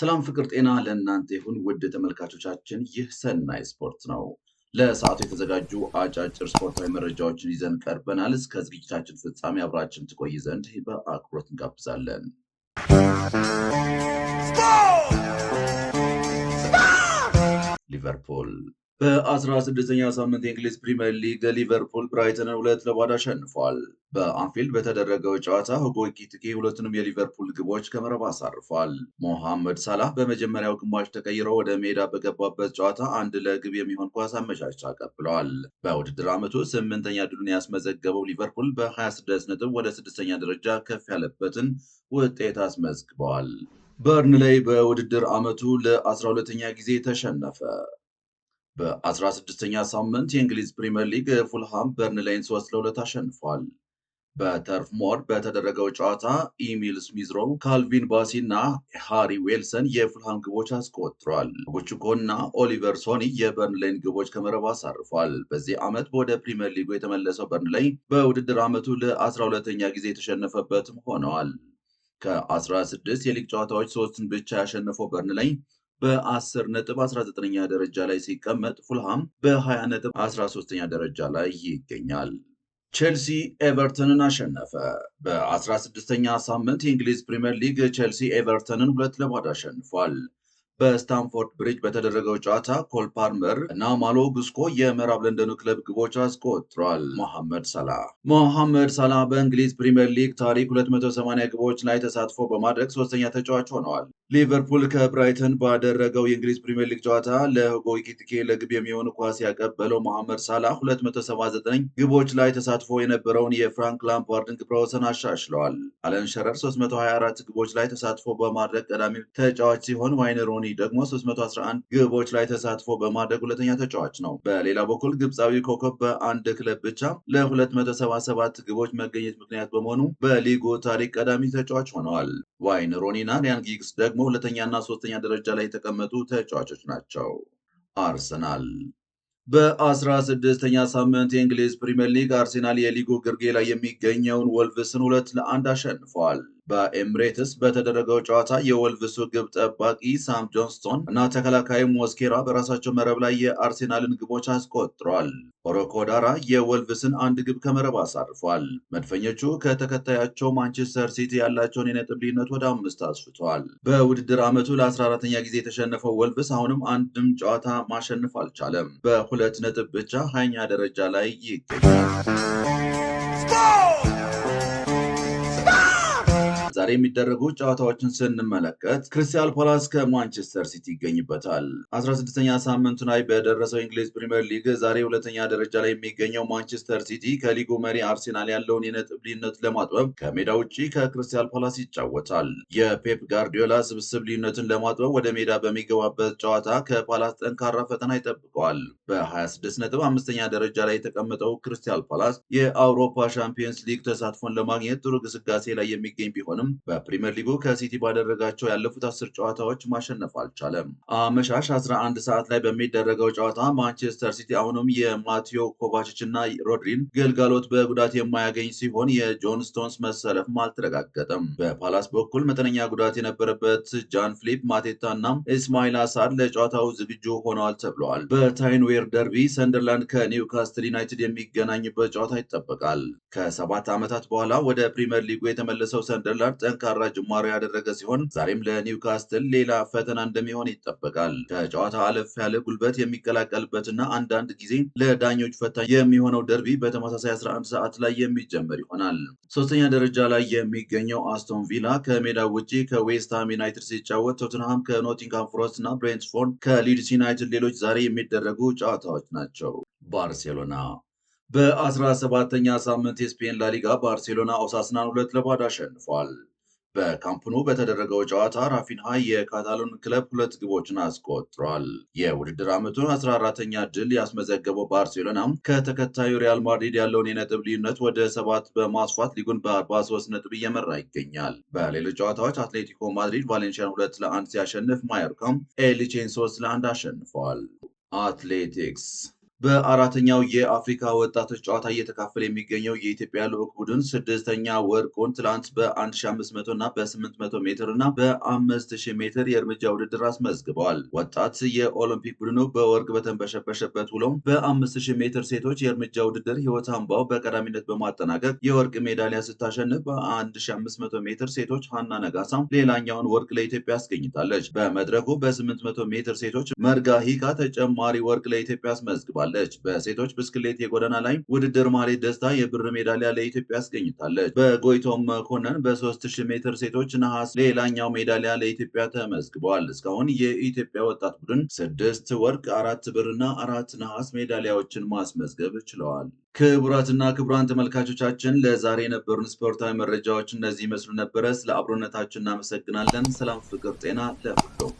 ሰላም ፍቅር ጤና ለእናንተ ይሁን ውድ ተመልካቾቻችን፣ ይህ ሰናይ ስፖርት ነው። ለሰዓቱ የተዘጋጁ አጫጭር ስፖርታዊ መረጃዎችን ይዘን ቀርበናል። እስከ ዝግጅታችን ፍጻሜ አብራችን ትቆይ ዘንድ በአክብሮት እንጋብዛለን። ሊቨርፑል በ16ኛ ሳምንት የእንግሊዝ ፕሪምየር ሊግ ሊቨርፑል ብራይተንን 2-0 አሸንፏል። በአንፊልድ በተደረገው ጨዋታ ሁጎ ኤኪቲኬ ሁለቱንም የሊቨርፑል ግቦች ከመረብ አሳርፏል። ሞሐመድ ሳላህ በመጀመሪያው ግማሽ ተቀይሮ ወደ ሜዳ በገባበት ጨዋታ አንድ ለግብ የሚሆን ኳስ አመቻችቶ አቀብለዋል። በውድድር ዓመቱ 8ኛ ድሉን ያስመዘገበው ሊቨርፑል በ26 ነጥብ ወደ 6ኛ ደረጃ ከፍ ያለበትን ውጤት አስመዝግበዋል። በርንሌይ በውድድር ዓመቱ ለ12ኛ ጊዜ ተሸነፈ። በ16ኛ ሳምንት የእንግሊዝ ፕሪምየር ሊግ ፉልሃም በርንሌይን 3-2 አሸንፏል። በተርፍ ሞር በተደረገው ጨዋታ ኢሚል ስሚዝሮ፣ ካልቪን ባሲ እና ሃሪ ዌልሰን የፉልሃም ግቦች አስቆጥሯል። ቡቹኮ እና ኦሊቨር ሶኒ የበርንሌይን ግቦች ከመረብ አሳርፏል። በዚህ ዓመት ወደ ፕሪምየር ሊጉ የተመለሰው በርንሌይ በውድድር ዓመቱ ለ12ኛ ጊዜ የተሸነፈበትም ሆነዋል። ከ16 የሊግ ጨዋታዎች 3ን ብቻ ያሸነፈው በርንሌይ በ10 ነጥብ 19ኛ ደረጃ ላይ ሲቀመጥ ፉልሃም በ20 ነጥብ 13ኛ ደረጃ ላይ ይገኛል። ቼልሲ ኤቨርተንን አሸነፈ። በ16ኛ ሳምንት የእንግሊዝ ፕሪምየር ሊግ ቼልሲ ኤቨርተንን 2-0 አሸንፏል። በስታንፎርድ ብሪጅ በተደረገው ጨዋታ ኮል ፓልመር እና ማሎ ጉስኮ የምዕራብ ለንደኑ ክለብ ግቦች አስቆጥሯል። ሞሐመድ ሳላህ በእንግሊዝ ፕሪምየር ሊግ ታሪክ 280 ግቦች ላይ ተሳትፎ በማድረግ ሶስተኛ ተጫዋች ሆነዋል። ሊቨርፑል ከብራይተን ባደረገው የእንግሊዝ ፕሪምየር ሊግ ጨዋታ ለሁጎ ኤኪቲኬ ለግብ የሚሆን ኳስ ያቀበለው መሐመድ ሳላህ 279 ግቦች ላይ ተሳትፎ የነበረውን የፍራንክ ላምፓርድን ክብረ ወሰን አሻሽለዋል። አለን ሸረር 324 ግቦች ላይ ተሳትፎ በማድረግ ቀዳሚ ተጫዋች ሲሆን ዋይን ሮኒ ደግሞ 311 ግቦች ላይ ተሳትፎ በማድረግ ሁለተኛ ተጫዋች ነው። በሌላ በኩል ግብፃዊ ኮከብ በአንድ ክለብ ብቻ ለ277 ግቦች መገኘት ምክንያት በመሆኑ በሊጉ ታሪክ ቀዳሚ ተጫዋች ሆነዋል። ዋይን ሮኒ እና ሪያን ጊግስ ደግሞ ሁለተኛና ሶስተኛ ደረጃ ላይ የተቀመጡ ተጫዋቾች ናቸው። አርሰናል በ16ኛ ሳምንት የእንግሊዝ ፕሪምየር ሊግ አርሴናል የሊጉ ግርጌ ላይ የሚገኘውን ወልቭስን 2-1 አሸንፏል። በኤምሬትስ በተደረገው ጨዋታ የወልቭሱ ግብ ጠባቂ ሳም ጆንስቶን እና ተከላካይ ሞስኬራ በራሳቸው መረብ ላይ የአርሴናልን ግቦች አስቆጥሯል። ኦሮኮዳራ የወልቭስን አንድ ግብ ከመረብ አሳርፏል። መድፈኞቹ ከተከታያቸው ማንቸስተር ሲቲ ያላቸውን የነጥብ ልዩነት ወደ 5 አስፍቷል። በውድድር ዓመቱ ለ14ኛ ጊዜ የተሸነፈው ወልቭስ አሁንም አንድም ጨዋታ ማሸነፍ አልቻለም። በ2 ነጥብ ብቻ 20ኛ ደረጃ ላይ ይገኛል። ዛሬ የሚደረጉ ጨዋታዎችን ስንመለከት ክሪስታል ፓላስ ከማንቸስተር ሲቲ ይገኝበታል። 16ኛ ሳምንቱ ላይ በደረሰው የእንግሊዝ ፕሪምየር ሊግ ዛሬ ሁለተኛ ደረጃ ላይ የሚገኘው ማንቸስተር ሲቲ ከሊጉ መሪ አርሴናል ያለውን የነጥብ ልዩነት ለማጥበብ ከሜዳ ውጭ ከክሪስታል ፓላስ ይጫወታል። የፔፕ ጋርዲዮላ ስብስብ ልዩነትን ለማጥበብ ወደ ሜዳ በሚገባበት ጨዋታ ከፓላስ ጠንካራ ፈተና ይጠብቀዋል። በ26 ነጥብ 5ኛ ደረጃ ላይ የተቀመጠው ክሪስታል ፓላስ የአውሮፓ ሻምፒየንስ ሊግ ተሳትፎን ለማግኘት ጥሩ ግስጋሴ ላይ የሚገኝ ቢሆንም በፕሪምየር ሊጉ ከሲቲ ባደረጋቸው ያለፉት 10 ጨዋታዎች ማሸነፍ አልቻለም። አመሻሽ 11 ሰዓት ላይ በሚደረገው ጨዋታ ማንቸስተር ሲቲ አሁንም የማቴዮ ኮቫችች እና ሮድሪን ግልጋሎት በጉዳት የማያገኝ ሲሆን የጆን ስቶንስ መሰለፍም አልተረጋገጠም። በፓላስ በኩል መጠነኛ ጉዳት የነበረበት ጃን ፊሊፕ ማቴታ እና ኢስማኤል አሳድ ለጨዋታው ዝግጁ ሆነዋል ተብለዋል። በታይንዌር ደርቢ ሰንደርላንድ ከኒውካስትል ዩናይትድ የሚገናኝበት ጨዋታ ይጠበቃል። ከ7 ዓመታት በኋላ ወደ ፕሪምየር ሊጉ የተመለሰው ሰንደርላንድ ጠንካራ ጅማሮ ያደረገ ሲሆን ዛሬም ለኒውካስትል ሌላ ፈተና እንደሚሆን ይጠበቃል። ከጨዋታ አለፍ ያለ ጉልበት የሚቀላቀልበትና አንዳንድ ጊዜ ለዳኞች ፈታኝ የሚሆነው ደርቢ በተመሳሳይ 11 ሰዓት ላይ የሚጀመር ይሆናል። ሶስተኛ ደረጃ ላይ የሚገኘው አስቶን ቪላ ከሜዳ ውጪ ከዌስትሃም ዩናይትድ ሲጫወት፣ ቶትንሃም ከኖቲንግሃም ፎረስት እና ብሬንትፎርድ ከሊድስ ዩናይትድ ሌሎች ዛሬ የሚደረጉ ጨዋታዎች ናቸው። ባርሴሎና በ17ኛ ሳምንት የስፔን ላሊጋ ባርሴሎና ኦሳስናን 2-0 አሸንፏል። በካምፕኑ በተደረገው ጨዋታ ራፊንሃ የካታሎን ክለብ 2 ግቦችን አስቆጥሯል። የውድድር ዓመቱን 14ኛ ድል ያስመዘገበው ባርሴሎና ከተከታዩ ሪያል ማድሪድ ያለውን የነጥብ ልዩነት ወደ 7 በማስፋት ሊጉን በ43 ነጥብ እየመራ ይገኛል። በሌሎች ጨዋታዎች አትሌቲኮ ማድሪድ ቫሌንሺያን 2-1 ሲያሸንፍ፣ ማዮርካም ኤልቼን 3-1 አሸንፈዋል። አትሌቲክስ በአራተኛው የአፍሪካ ወጣቶች ጨዋታ እየተካፈለ የሚገኘው የኢትዮጵያ ልዑክ ቡድን ስድስተኛ ወርቁን ትላንት በ1500 እና በ800 ሜትር እና በ5000 ሜትር የእርምጃ ውድድር አስመዝግበዋል። ወጣት የኦሎምፒክ ቡድኑ በወርቅ በተንበሸበሸበት ውሎም በ5000 ሜትር ሴቶች የእርምጃ ውድድር ህይወት አምባው በቀዳሚነት በማጠናቀቅ የወርቅ ሜዳሊያ ስታሸንፍ፣ በ1500 ሜትር ሴቶች ሀና ነጋሳም ሌላኛውን ወርቅ ለኢትዮጵያ አስገኝታለች። በመድረኩ በ800 ሜትር ሴቶች መርጋ ሂካ ተጨማሪ ወርቅ ለኢትዮጵያ አስመዝግባል። በሴቶች ብስክሌት የጎዳና ላይ ውድድር ማህሌት ደስታ የብር ሜዳሊያ ለኢትዮጵያ አስገኝታለች። በጎይቶም መኮንን በ3000 ሜትር ሴቶች ነሐስ ሌላኛው ሜዳሊያ ለኢትዮጵያ ተመዝግበዋል። እስካሁን የኢትዮጵያ ወጣት ቡድን 6 ወርቅ፣ 4 ብርና 4 ነሐስ ሜዳሊያዎችን ማስመዝገብ ችለዋል። ክቡራትና ክቡራን ተመልካቾቻችን ለዛሬ የነበሩን ስፖርታዊ መረጃዎች እነዚህ ይመስሉ ነበረ። ስለ አብሮነታችን እናመሰግናለን። ሰላም፣ ፍቅር፣ ጤና ለሁሉም